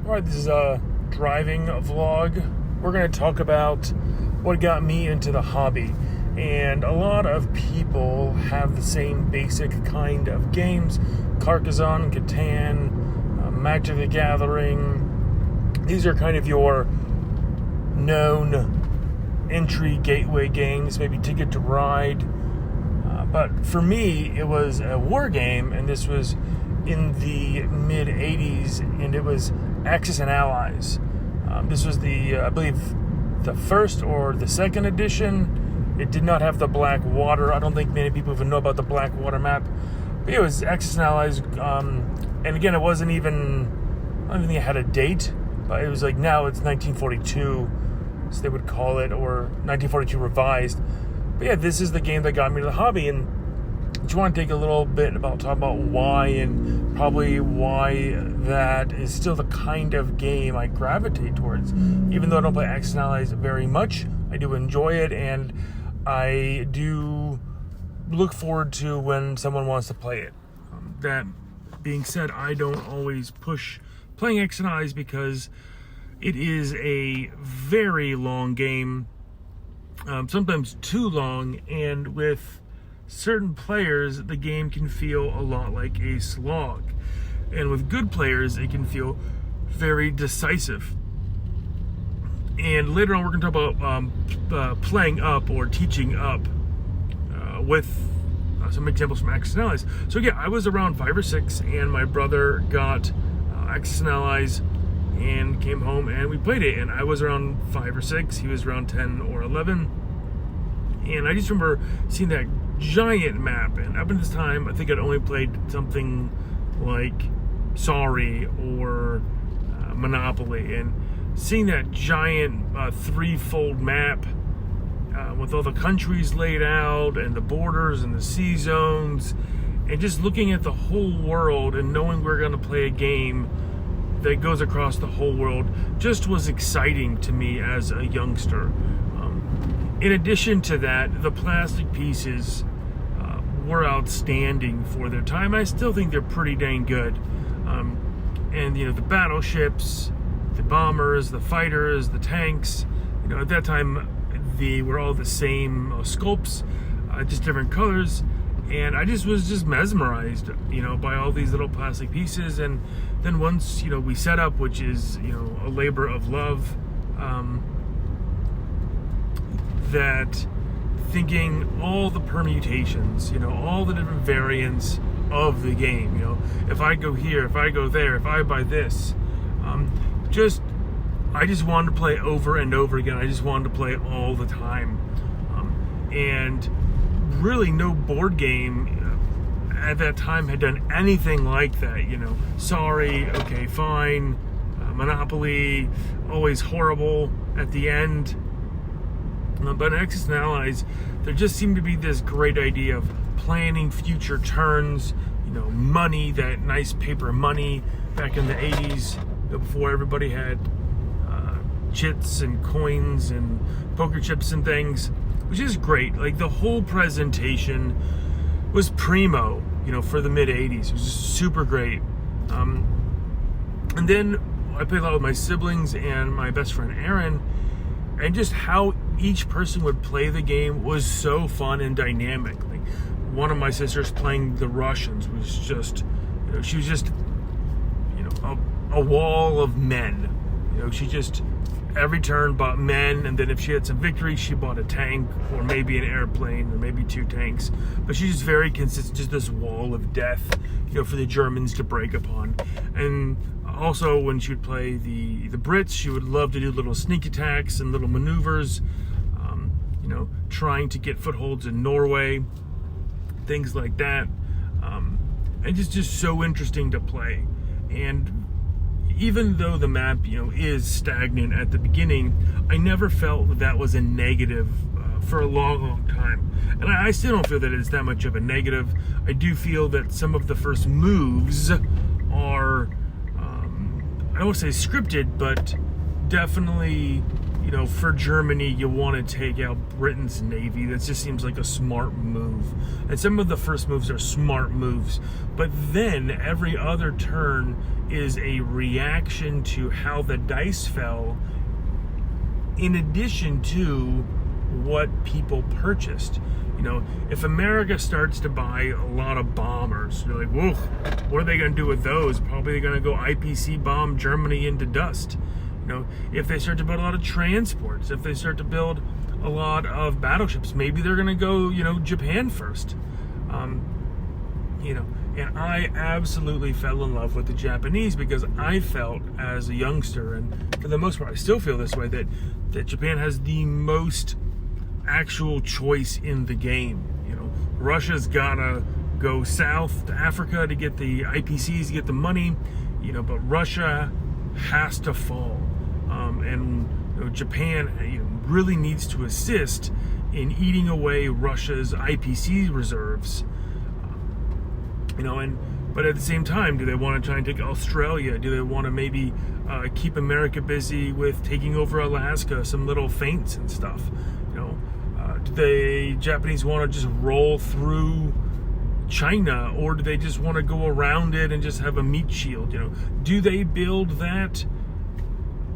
Alright, this is a driving vlog. We're going to talk about what got me into the hobby. And a lot of people have the same basic kind of games. Carcassonne, Catan, Magic the Gathering. These are kind of your known entry gateway games, maybe Ticket to Ride. But for me, it was a war game, and this was in the mid-'80s, and it was Axis and Allies. This was I believe, the first or the second edition. It did not have the black water. I don't think many people even know about the black water map. But it was Axis and Allies, and again, it wasn't even, I don't even think it had a date, but it was like, now it's 1942, so they would call it, or 1942 revised. But yeah, this is the game that got me to the hobby, and I just want to take a little bit talk about why, and probably why that is still the kind of game I gravitate towards. Even though I don't play Axis and Allies very much, I do enjoy it, and I do look forward to when someone wants to play it. That being said, I don't always push playing Axis and Allies because it is a very long game, sometimes too long, and with certain players, the game can feel a lot like a slog. And with good players, it can feel very decisive. And later on, we're going to talk about playing up or teaching up with some examples from Axis and Allies. So yeah, I was around 5 or 6, and my brother got Axis and Allies and came home, and we played it. And I was around 5 or 6, he was around 10 or 11. And I just remember seeing that giant map, and up until this time, I think I'd only played something like Sorry or Monopoly, and seeing that giant threefold map with all the countries laid out and the borders and the sea zones, and just looking at the whole world and knowing we're going to play a game that goes across the whole world just was exciting to me as a youngster. In addition to that, the plastic pieces were outstanding for their time. I still think they're pretty dang good. And the battleships, the bombers, the fighters, the tanks, at that time they were all the same sculpts, just different colors. And I just was mesmerized, by all these little plastic pieces. And then once, we set up, which is, a labor of love, that thinking all the permutations, all the different variants of the game, if I go here, if I go there, if I buy this, I just wanted to play over and over again. I just wanted to play all the time. And really no board game at that time had done anything like that. Sorry, okay, fine, Monopoly, always horrible at the end. But in Axis and Allies, there just seemed to be this great idea of planning future turns, money, that nice paper money back in the 80s, before everybody had chits and coins and poker chips and things, which is great. Like, the whole presentation was primo, for the mid-'80s. It was just super great. And then I played a lot with my siblings and my best friend Aaron, and just how each person would play the game was so fun and dynamic. Like, one of my sisters playing the Russians was just, she was just, a wall of men. She just, every turn bought men, and then if she had some victory, she bought a tank, or maybe an airplane, or maybe 2 tanks. But she's just very consistent, just this wall of death, for the Germans to break upon. And also, when she would play the Brits, she would love to do little sneak attacks and little maneuvers, trying to get footholds in Norway, things like that. And just so interesting to play. And even though the map, is stagnant at the beginning, I never felt that was a negative for a long time. And I still don't feel that it's that much of a negative. I do feel that some of the first moves are, I won't say scripted, but definitely for Germany, you want to take out Britain's navy. That just seems like a smart move. And some of the first moves are smart moves. But then every other turn is a reaction to how the dice fell, in addition to what people purchased. If America starts to buy a lot of bombers, you're like, whoa, what are they going to do with those? Probably going to go IPC bomb Germany into dust. If they start to build a lot of transports, if they start to build a lot of battleships, maybe they're going to go, Japan first. And I absolutely fell in love with the Japanese because I felt as a youngster, and for the most part, I still feel this way, that Japan has the most actual choice in the game. Russia's gotta go south to Africa to get the IPCs, to get the money, but Russia has to fall. And Japan really needs to assist in eating away Russia's IPC reserves. But at the same time, do they want to try and take Australia? Do they want to maybe keep America busy with taking over Alaska, some little feints and stuff? Do the Japanese want to just roll through China, or do they just want to go around it and just have a meat shield? Do they build that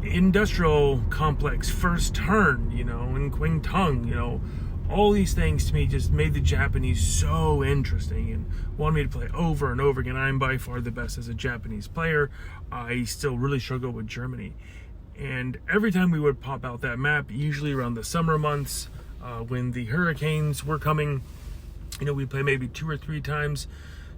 industrial complex first turn, in Qingtung? All these things to me just made the Japanese so interesting and wanted me to play over and over again. I'm by far the best as a Japanese player. I still really struggle with Germany. And every time we would pop out that map, usually around the summer months, when the hurricanes were coming, we'd play maybe 2 or 3 times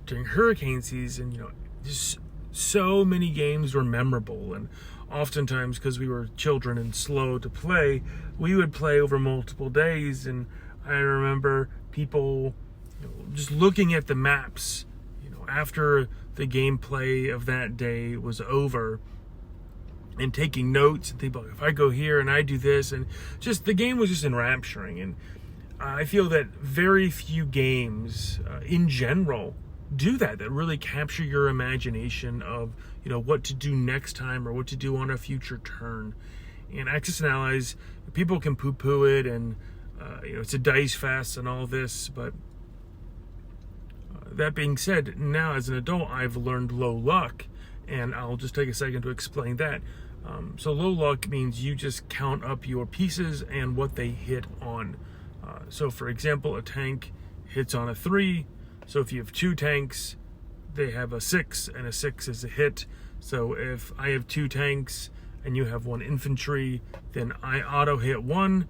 during hurricane season. Just so many games were memorable, and oftentimes, because we were children and slow to play, we would play over multiple days. And I remember people just looking at the maps after the gameplay of that day was over and taking notes and thinking about, if I go here and I do this, and just the game was just enrapturing. And I feel that very few games in general do that really capture your imagination of what to do next time or what to do on a future turn. And Axis and Allies, people can poo-poo it, and it's a dice fest and all this, but that being said, now as an adult, I've learned low luck, and I'll just take a second to explain that. So low luck means you just count up your pieces and what they hit on. So for example, a tank hits on a 3. So if you have 2 tanks, they have a 6, and a 6 is a hit. So if I have 2 tanks and you have 1 infantry, then I auto hit 1.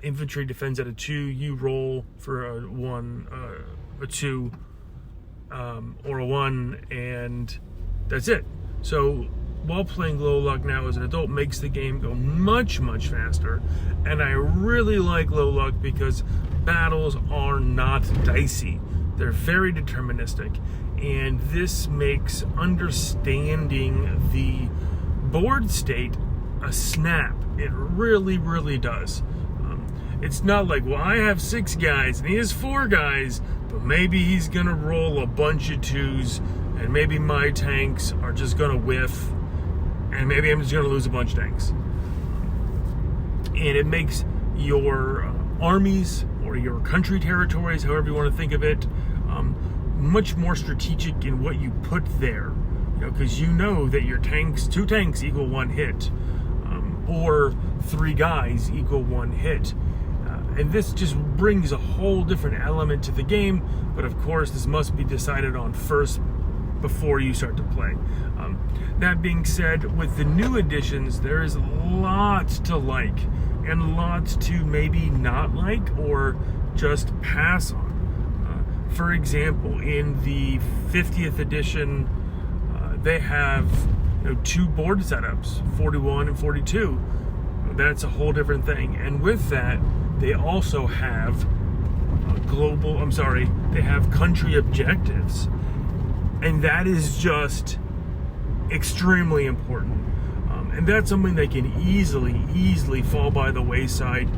Infantry defends at a 2. You roll for a 1, a 2, or a 1, and that's it. So while playing low luck now as an adult makes the game go much, much faster. And I really like low luck because battles are not dicey. They're very deterministic. And this makes understanding the board state a snap. It really, really does. It's not like, well, I have 6 guys and he has 4 guys, but maybe he's going to roll a bunch of 2s, and maybe my tanks are just going to whiff, and maybe I'm just going to lose a bunch of tanks. And it makes your armies or your country territories, however you want to think of it, much more strategic in what you put there. Because that your tanks, 2 tanks equal 1 hit, or 3 guys equal 1 hit. And this just brings a whole different element to the game, but of course this must be decided on first before you start to play. That being said, with the new additions, there is lots to like and lots to maybe not like or just pass on. For example, in the 50th edition, they have 2 board setups, 41 and 42. That's a whole different thing. And with that, they also have they have country objectives. And that is just extremely important. And that's something that can easily fall by the wayside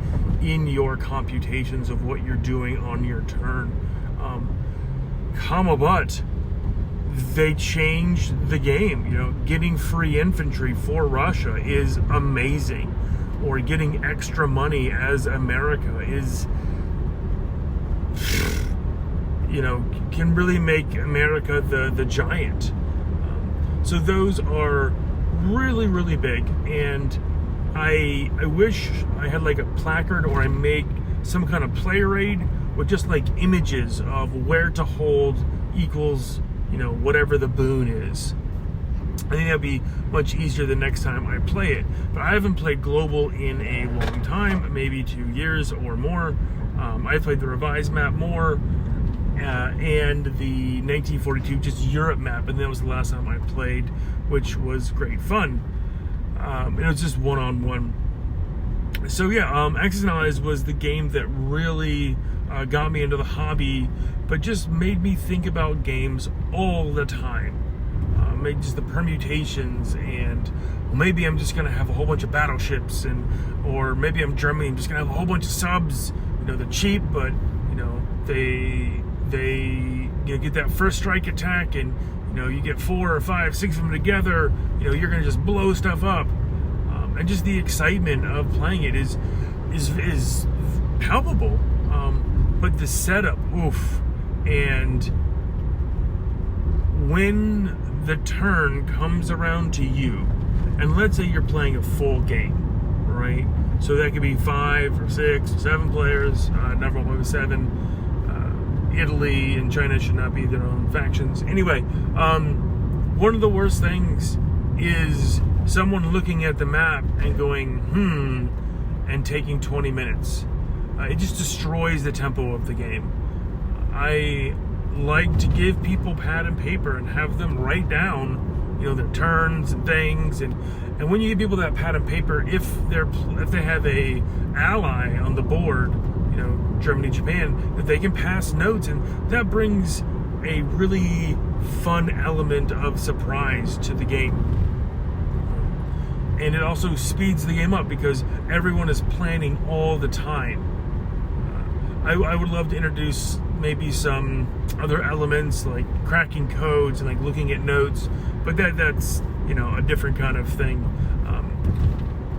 in your computations of what you're doing on your turn. But they changed the game. Getting free infantry for Russia is amazing. or getting extra money as America is, can really make America the giant. So those are really, really big, and I wish I had like a placard, or I make some kind of player aid with just like images of where to hold equals, whatever the boon is. I think that'd be much easier the next time I play it. But I haven't played Global in a long time, maybe 2 years or more. I played the revised map more, and the 1942 just Europe map, and that was the last time I played, which was great fun. It was just one-on-one. So yeah, Axis and Allies was the game that really got me into the hobby, but just made me think about games all the time. Maybe just the permutations, and maybe I'm just gonna have a whole bunch of battleships, or maybe I'm Germany, I'm just gonna have a whole bunch of subs. They're cheap, but they get that first strike attack, and you get 4 or 5, 6 of them together. You're gonna just blow stuff up, and just the excitement of playing it is palpable. But the setup, oof, and when the turn comes around to you, and let's say you're playing a full game, right? So that could be 5 or 6 or 7 players. Never play with 7. Italy and China should not be their own factions. Anyway, one of the worst things is someone looking at the map and going, and taking 20 minutes. It just destroys the tempo of the game. I like to give people pad and paper and have them write down, their turns and things. And when you give people that pad and paper, if they have a ally on the board, Germany, Japan, that they can pass notes, and that brings a really fun element of surprise to the game. And it also speeds the game up because everyone is planning all the time. I would love to introduce maybe some other elements like cracking codes and like looking at notes, but that's a different kind of thing.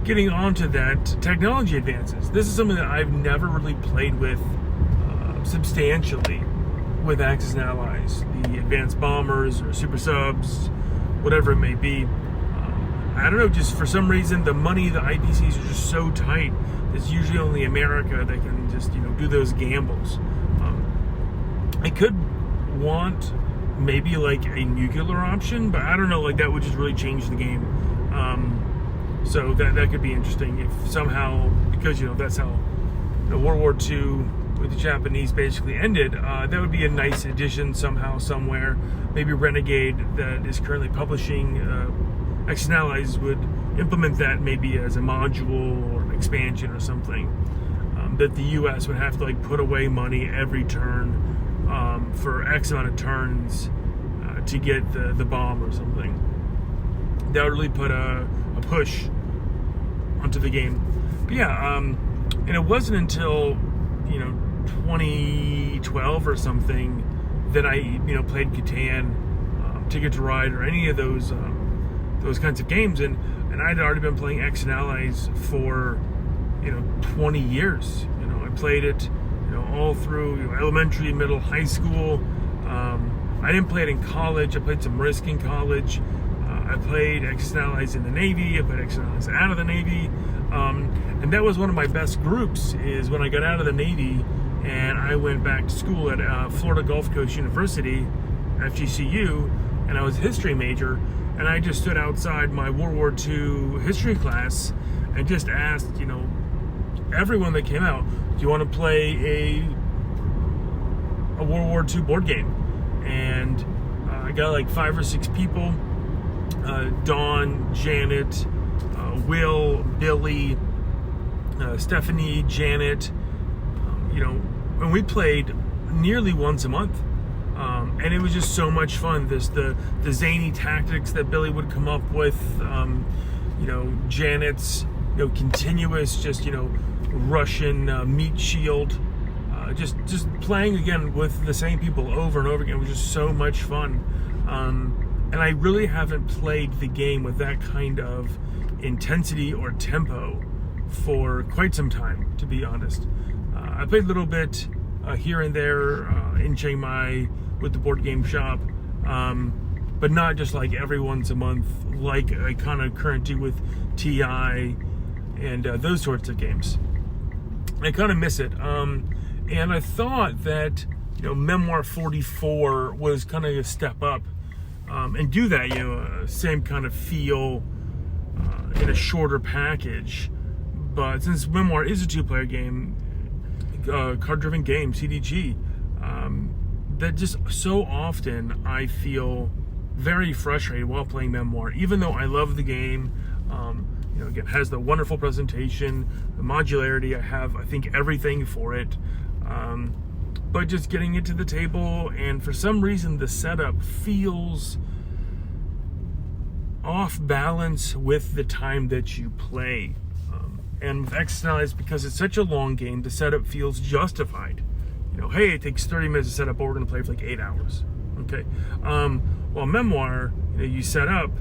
Getting onto that, technology advances. This is something that I've never really played with substantially with Axis and Allies. The advanced bombers or super subs, whatever it may be. I don't know, just for some reason the money, the IPCs are just so tight. It's usually only America that can just do those gambles. I could want maybe like a nuclear option, but I don't know, like that would just really change the game. So that could be interesting if somehow, because that's how World War II with the Japanese basically ended. That would be a nice addition somehow, somewhere. Maybe Renegade, that is currently publishing Axis and Allies, would implement that maybe as a module or an expansion or something. That the U.S. would have to like put away money every turn for X amount of turns to get the bomb or something. That would really put a push onto the game. But yeah, and it wasn't until 2012 or something that I played Catan, Ticket to Ride, or any of those kinds of games, and I'd already been playing Axis and Allies for 20 years. I played it all through elementary, middle, high school. I didn't play it in college. I played some Risk in college. I played Axis and Allies in the Navy. I played Axis and Allies out of the Navy. And that was one of my best groups, is when I got out of the Navy and I went back to school at Florida Gulf Coast University, FGCU, and I was a history major. And I just stood outside my World War II history class and just asked, everyone that came out, do you want to play a World War II board game? And I got like 5 or 6 people. Dawn, Janet, Will, Billy, Stephanie, Janet, and we played nearly once a month. And it was just so much fun. The zany tactics that Billy would come up with, Janet's, continuous, just, Russian meat shield, just playing again with the same people over and over again was just so much fun. And I really haven't played the game with that kind of intensity or tempo for quite some time, to be honest. I played a little bit here and there in Chiang Mai with the board game shop, but not just like every once a month, like I kind of currently do with TI and those sorts of games. I kind of miss it. And I thought that, Memoir 44 was kind of a step up and do that, same kind of feel in a shorter package. But since Memoir is a two-player game, card-driven game, CDG, that just so often I feel very frustrated while playing Memoir, even though I love the game. Again, it has the wonderful presentation, the modularity. I think everything for it. But just getting it to the table, and for some reason the setup feels off balance with the time that you play. And with Exercise, because it's such a long game, the setup feels justified. Hey, it takes 30 minutes to set up, but we're going to play for like 8 hours. Okay. While Memoir, you set up,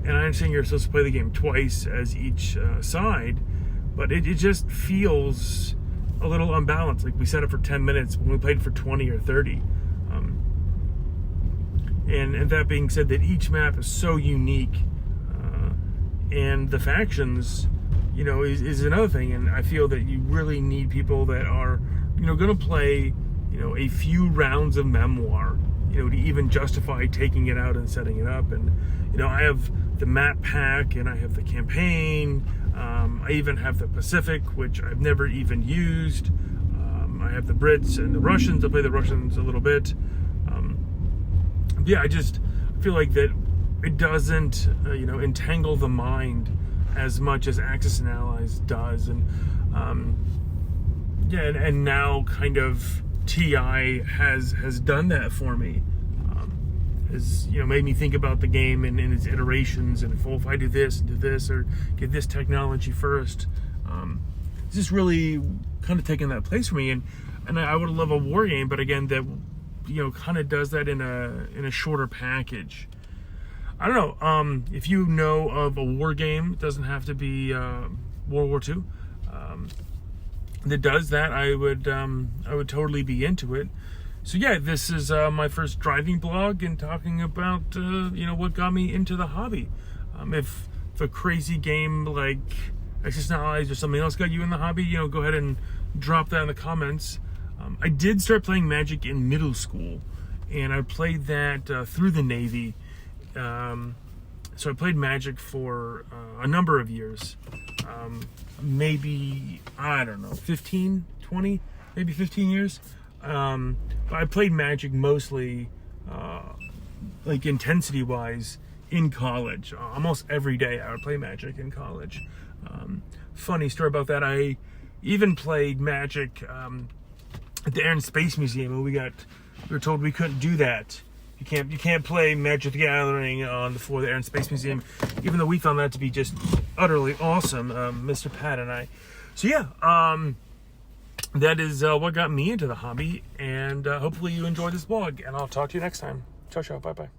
and I understand you're supposed to play the game twice as each side, but it just feels a little unbalanced. Like we set up for 10 minutes when we played for 20 or 30. And that being said, that each map is so unique, and the factions, is another thing. And I feel that you really need people that are, going to play, a few rounds of Memoir, to even justify taking it out and setting it up. And, I have the map pack, and I have the campaign. I even have the Pacific, which I've never even used. I have the Brits and the Russians. I play the Russians a little bit. I just feel like that it doesn't, entangle the mind as much as Axis and Allies does. And and now kind of TI has done that for me. Has made me think about the game and its iterations, and if I do this or get this technology first, it's just really kind of taken that place for me. And I would love a war game, but again, that kind of does that in a shorter package. I don't know if you know of a war game. It doesn't have to be World War II. That does that. I would totally be into it. So this is my first driving blog and talking about what got me into the hobby. If a crazy game like Axis and Allies or something else got you in the hobby, go ahead and drop that in the comments. I did start playing Magic in middle school, and I played that through the Navy. So I played Magic for a number of years. Maybe, I don't know, 15, 20, maybe 15 years. But I played Magic mostly, like intensity-wise, in college. Almost every day I would play Magic in college. Funny story about that, I even played Magic at the Air and Space Museum, and we were told we couldn't do that. You can't play Magic the Gathering on the floor of the Air and Space Museum, even though we found that to be just utterly awesome, Mr. Pat and I. So that is what got me into the hobby, and hopefully you enjoyed this vlog, and I'll talk to you next time. Ciao, bye-bye.